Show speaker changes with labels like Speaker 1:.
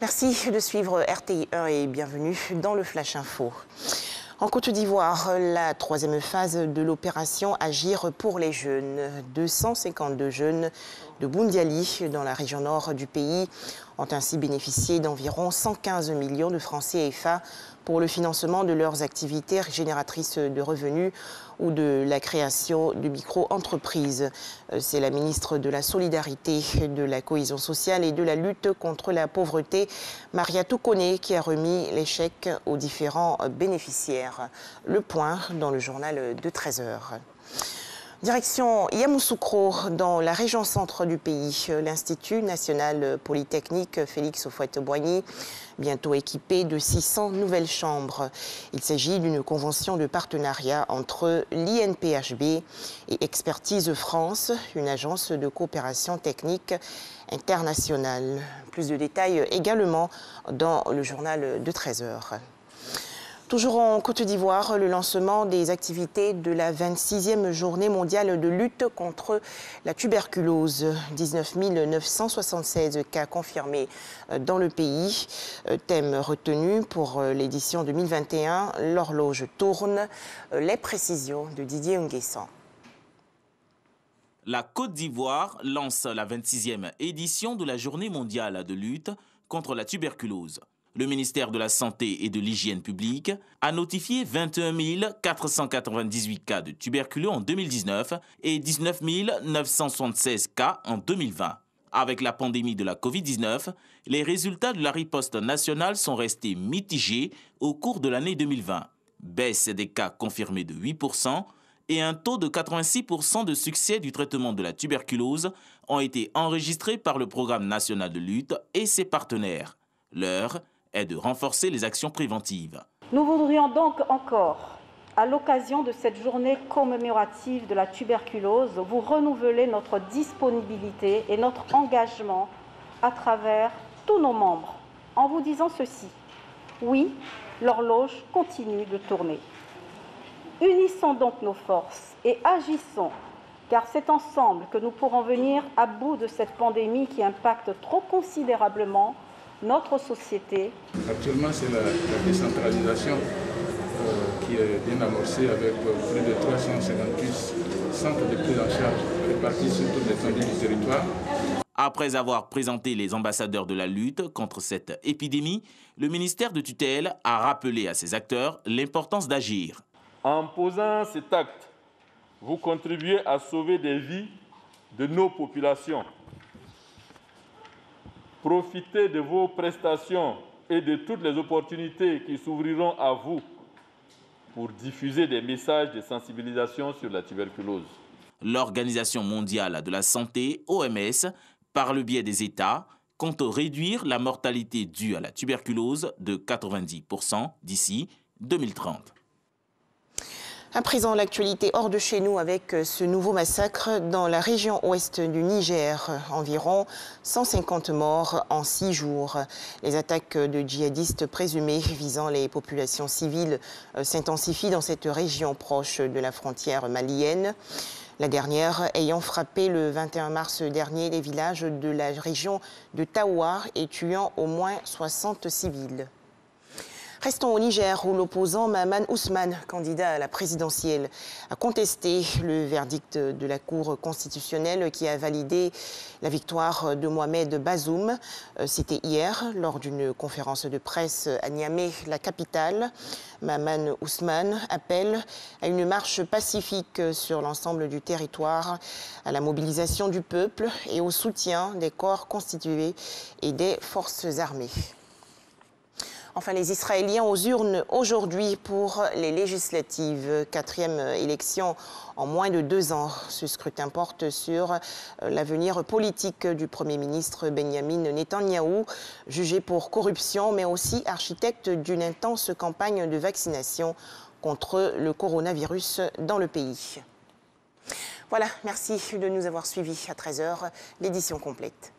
Speaker 1: Merci de suivre RTI 1 et bienvenue dans le Flash Info. En Côte d'Ivoire, la troisième phase de l'opération Agir pour les jeunes. 252 jeunes de Boundiali, dans la région nord du pays, ont ainsi bénéficié d'environ 115 millions de francs CFA pour le financement de leurs activités génératrices de revenus ou de la création de micro-entreprises. C'est la ministre de la Solidarité, de la Cohésion sociale et de la lutte contre la pauvreté, Mariatou Koné, qui a remis les chèques aux différents bénéficiaires. Le point dans le journal de 13h. Direction Yamoussoukro, dans la région centre du pays. L'Institut national polytechnique Félix Houphouët-Boigny, bientôt équipé de 600 nouvelles chambres. Il s'agit d'une convention de partenariat entre l'INPHB et Expertise France, une agence de coopération technique internationale. Plus de détails également dans le journal de 13h. Toujours en Côte d'Ivoire, le lancement des activités de la 26e journée mondiale de lutte contre la tuberculose. 19 976 cas confirmés dans le pays. Thème retenu pour l'édition 2021, l'horloge tourne. Les précisions de Didier Nguessan.
Speaker 2: La Côte d'Ivoire lance la 26e édition de la journée mondiale de lutte contre la tuberculose. Le ministère de la Santé et de l'Hygiène publique a notifié 21 498 cas de tuberculeux en 2019 et 19 976 cas en 2020. Avec la pandémie de la Covid-19, les résultats de la riposte nationale sont restés mitigés au cours de l'année 2020. Baisse des cas confirmés de 8% et un taux de 86% de succès du traitement de la tuberculose ont été enregistrés par le Programme national de lutte et ses partenaires. L'heure est de renforcer les actions préventives.
Speaker 3: Nous voudrions donc encore, à l'occasion de cette journée commémorative de la tuberculose, vous renouveler notre disponibilité et notre engagement à travers tous nos membres, en vous disant ceci. Oui, l'horloge continue de tourner. Unissons donc nos forces et agissons, car c'est ensemble que nous pourrons venir à bout de cette pandémie qui impacte trop considérablement notre société.
Speaker 4: Actuellement, c'est la décentralisation qui est bien amorcée avec plus de 358 centres de prise en charge répartis sur toute l'étendue du territoire.
Speaker 2: Après avoir présenté les ambassadeurs de la lutte contre cette épidémie, le ministère de tutelle a rappelé à ses acteurs l'importance d'agir.
Speaker 5: En posant cet acte, vous contribuez à sauver des vies de nos populations. Profitez de vos prestations et de toutes les opportunités qui s'ouvriront à vous pour diffuser des messages de sensibilisation sur la tuberculose.
Speaker 2: L'Organisation mondiale de la santé, OMS, par le biais des États, compte réduire la mortalité due à la tuberculose de 90% d'ici 2030.
Speaker 1: À présent, l'actualité hors de chez nous avec ce nouveau massacre dans la région ouest du Niger. Environ 150 morts en 6 jours. Les attaques de djihadistes présumés visant les populations civiles s'intensifient dans cette région proche de la frontière malienne. La dernière ayant frappé le 21 mars dernier les villages de la région de Tawa et tuant au moins 60 civils. Restons au Niger où l'opposant Mahaman Ousmane, candidat à la présidentielle, a contesté le verdict de la Cour constitutionnelle qui a validé la victoire de Mohamed Bazoum. C'était hier lors d'une conférence de presse à Niamey, la capitale. Mahaman Ousmane appelle à une marche pacifique sur l'ensemble du territoire, à la mobilisation du peuple et au soutien des corps constitués et des forces armées. Enfin, les Israéliens aux urnes aujourd'hui pour les législatives. 4e élection en moins de 2 ans. Ce scrutin porte sur l'avenir politique du Premier ministre Benjamin Netanyahou, jugé pour corruption, mais aussi architecte d'une intense campagne de vaccination contre le coronavirus dans le pays. Voilà, merci de nous avoir suivis à 13h, l'édition complète.